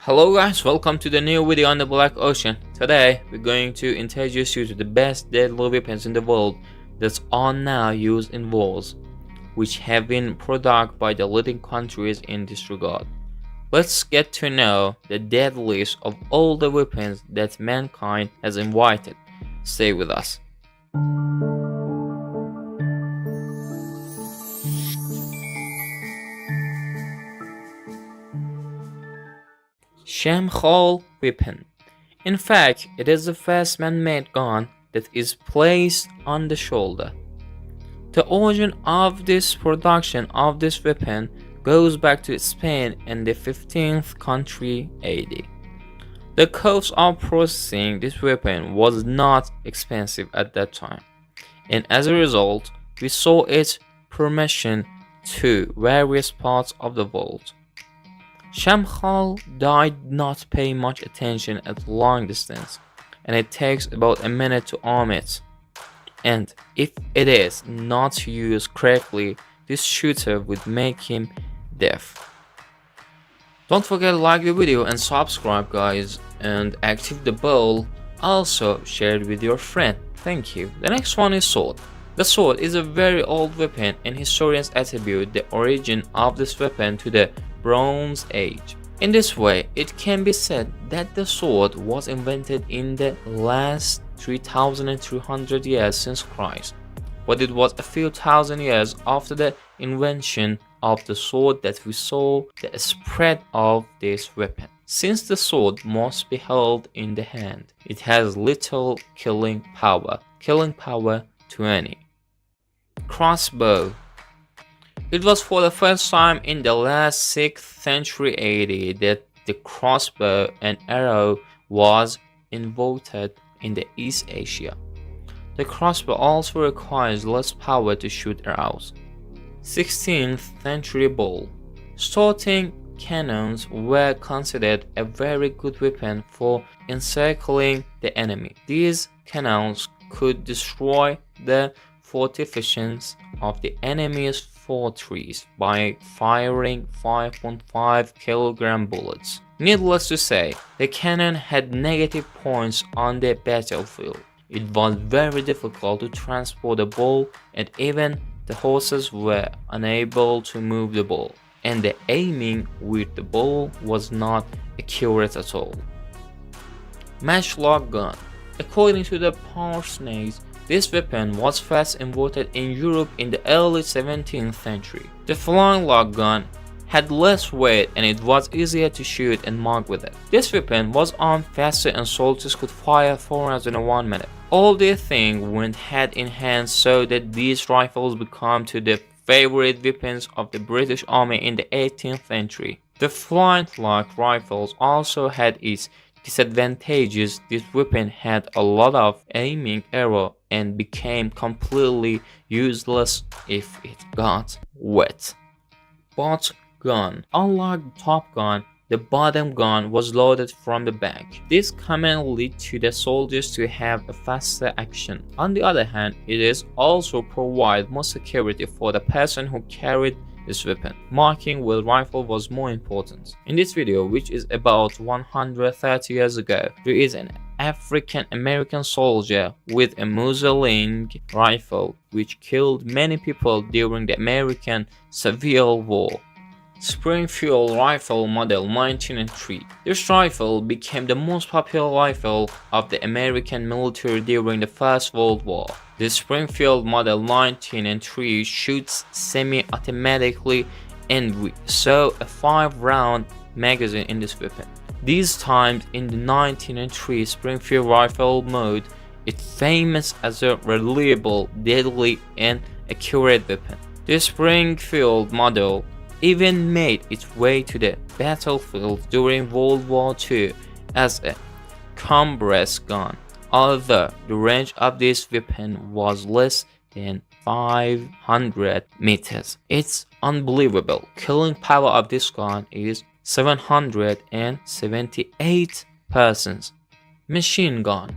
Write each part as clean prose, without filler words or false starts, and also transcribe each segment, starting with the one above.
Hello guys, welcome to the new video on the Black Ocean. Today we're going to introduce you to the best deadly weapons in the world that are now used in wars, which have been produced by the leading countries in this regard. Let's get to know the deadliest of all the weapons that mankind has invented. Stay with us. Shamkhal weapon. In fact, it is the first man-made gun that is placed on the shoulder. The origin of this production of this weapon goes back to Spain in the 15th century AD. The cost of processing this weapon was not expensive at that time, and as a result, we saw its permission to various parts of the world. Shamkhal did not pay much attention at long distance, and it takes about a minute to arm it. And if it is not used correctly, this shooter would make him deaf. Don't forget to like the video and subscribe guys, and activate the bell. Also share it with your friend. Thank you. The next one is sword. The sword is a very old weapon, and historians attribute the origin of this weapon to the Bronze Age. In this way, it can be said that the sword was invented in the last 3,300 years since Christ, but it was a few thousand years after the invention of the sword that we saw the spread of this weapon. Since the sword must be held in the hand, it has little killing power 20. Crossbow. It was for the first time in the last 6th century AD that the crossbow and arrow was invented in the East Asia. The crossbow also requires less power to shoot arrows. 16th century bow. Starting cannons were considered a very good weapon for encircling the enemy. These cannons could destroy the fortifications of the enemy's fortress by firing 5.5 kilogram bullets. Needless to say, the cannon had negative points on the battlefield. It was very difficult to transport the ball, and even the horses were unable to move the ball, and the aiming with the ball was not accurate at all. Matchlock gun. According to the parsons, this weapon was first invented in Europe in the early 17th century. The flintlock gun had less weight, and it was easier to shoot and mark with it. This weapon was armed faster, and soldiers could fire 4 rounds in 1 minute. All these things went hand in hand so that these rifles became to the favorite weapons of the British Army in the 18th century. The flintlock rifles also had its disadvantages. This weapon had a lot of aiming error and became completely useless if it got wet. Butt gun. Unlike the top gun, the bottom gun was loaded from the back. This commonly led to the soldiers to have a faster action. On the other hand, it is also provide more security for the person who carried this weapon. Marking with rifle was more important. In this video, which is about 130 years ago, there is an African American soldier with a muzzling rifle which killed many people during the American Civil War. Springfield rifle model 1903. This rifle became the most popular rifle of the American military during the First World War. The Springfield model 1903 shoots semi-automatically, and we saw a 5-round magazine in this weapon. These times in the 1903 Springfield rifle mode, it's famous as a reliable, deadly, and accurate weapon. The Springfield model even made its way to the battlefield during World War II as a combat gun, although the range of this weapon was less than 500 meters. It's unbelievable. Killing power of this gun is 778 persons. Machine gun.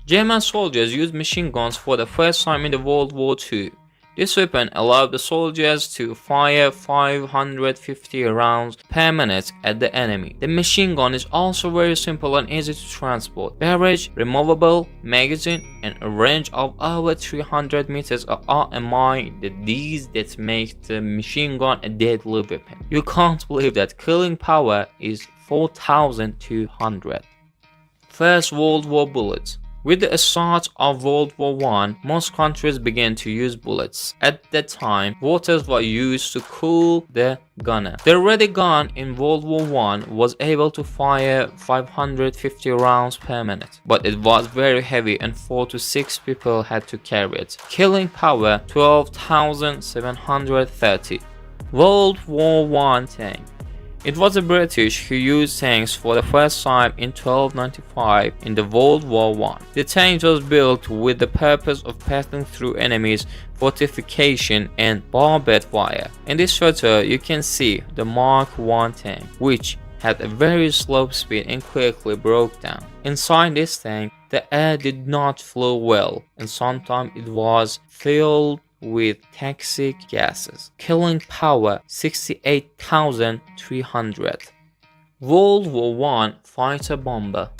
German soldiers used machine guns for the first time in the World War II. This weapon allowed the soldiers to fire 550 rounds per minute at the enemy. The machine gun is also very simple and easy to transport. Barrage, removable, magazine, and a range of over 300 meters are among these that make the machine gun a deadly weapon. You can't believe that killing power is 4,200. First World War bullets. With the start of World War I, most countries began to use bullets. At that time, waters were used to cool the gunner. The ready gun in World War I was able to fire 550 rounds per minute, but it was very heavy and 4 to 6 people had to carry it. Killing power 12,730. World War I tank. It was the British who used tanks for the first time in 1295 in the World War I. The tank was built with the purpose of passing through enemies' fortification and barbed wire. In this photo, you can see the Mark I tank, which had a very slow speed and quickly broke down. Inside this tank, the air did not flow well, and sometimes it was filled with toxic gases. Killing power 68,300. World War I fighter bomber.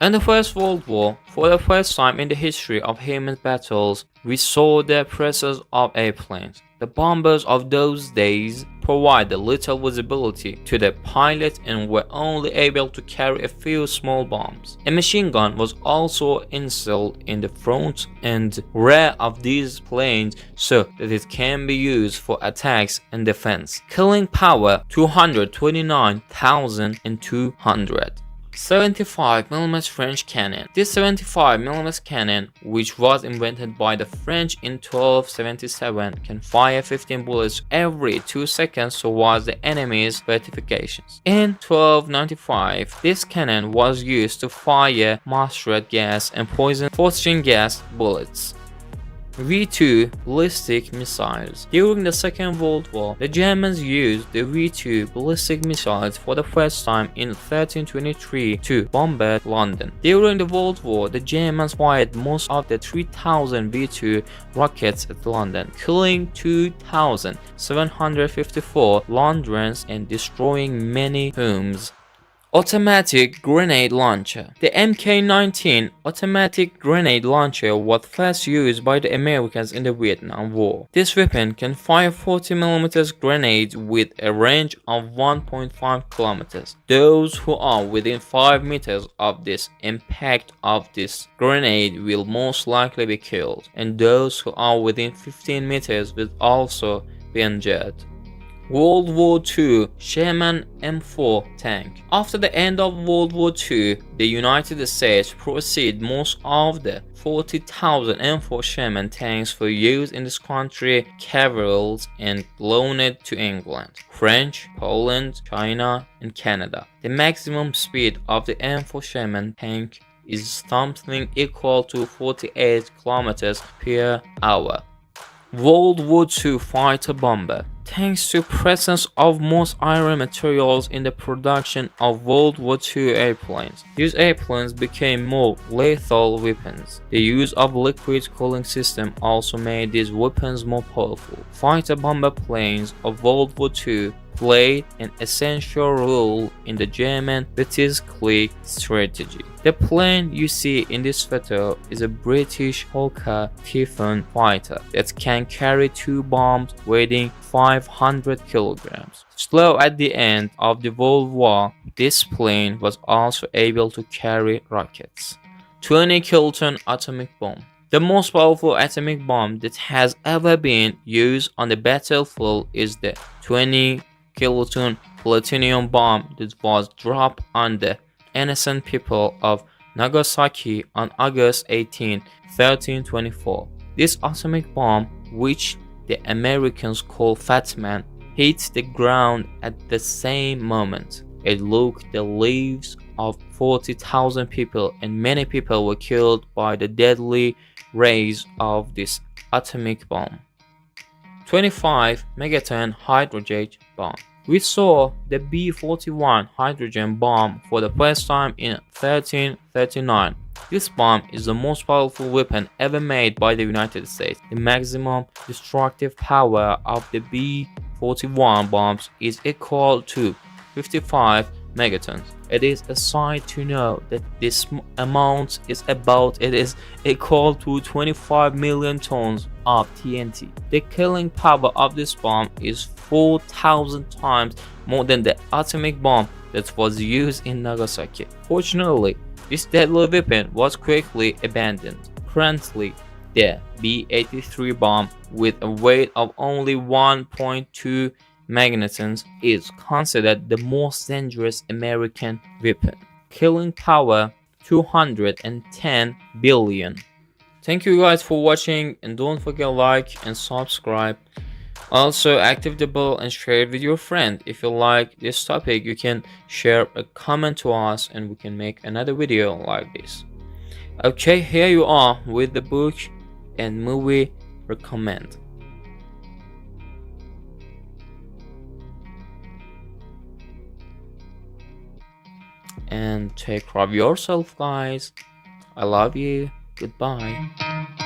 In the First World War, for the first time in the history of human battles, we saw the presence of airplanes. The bombers of those days provided little visibility to the pilot and were only able to carry a few small bombs. A machine gun was also installed in the front and rear of these planes so that it can be used for attacks and defense. Killing power 229,200. 75mm French cannon. This 75mm cannon, which was invented by the French in 1277, can fire 15 bullets every 2 seconds towards the enemy's fortifications. In 1295, this cannon was used to fire mustard gas and poison phosphine gas bullets. V-2 ballistic missiles. During the Second World War, the Germans used the V-2 ballistic missiles for the first time in 1323 to bombard London. During the World War, the Germans fired most of the 3,000 V-2 rockets at London, killing 2,754 Londoners and destroying many homes. Automatic grenade launcher. The Mk-19 automatic grenade launcher was first used by the Americans in the Vietnam War. This weapon can fire 40mm grenades with a range of 1.5 kilometers. Those who are within 5 meters of this impact of this grenade will most likely be killed, and those who are within 15 meters will also be injured. World War II Sherman M4 tank. After the end of World War II, the United States proceeded most of the 40,000 M4 Sherman tanks for use in this country, cavalries, and loaned to England, French, Poland, China, and Canada. The maximum speed of the M4 Sherman tank is something equal to 48 kilometers per hour. World War II fighter bomber. Thanks to presence of most iron materials in the production of World War II airplanes, these airplanes became more lethal weapons. The use of liquid cooling system also made these weapons more powerful. Fighter bomber planes of World War II played an essential role in the German Blitzkrieg strategy. The plane you see in this photo is a British Hawker Typhoon fighter that can carry 2 bombs weighing 500 kilograms. Slow at the end of the World War, this plane was also able to carry rockets. 20 kiloton atomic bomb. The most powerful atomic bomb that has ever been used on the battlefield is the 20 kiloton plutonium bomb that was dropped on the innocent people of Nagasaki on August 18, 1324. This atomic bomb, which the Americans call Fat Man, hit the ground at the same moment. It took the lives of 40,000 people, and many people were killed by the deadly rays of this atomic bomb. 25 megaton hydrogen bomb. We saw the B-41 hydrogen bomb for the first time in 1339. This bomb is the most powerful weapon ever made by the United States. The maximum destructive power of the B-41 bombs is equal to 55 megatons. It is a sight to know that this amount is equal to 25 million tons of TNT. The killing power of this bomb is 4,000 times more than the atomic bomb that was used in Nagasaki. Fortunately, this deadly weapon was quickly abandoned. Currently, the B-83 bomb, with a weight of only 1.2 megatons, is considered the most dangerous American weapon. Killing power 210 billion. Thank you guys for watching, and don't forget to like and subscribe. Also, activate the bell and share it with your friend. If you like this topic, you can share a comment to us and we can make another video like this. Okay, here you are with the book and movie recommend. And take care of yourself, guys. I love you. Goodbye.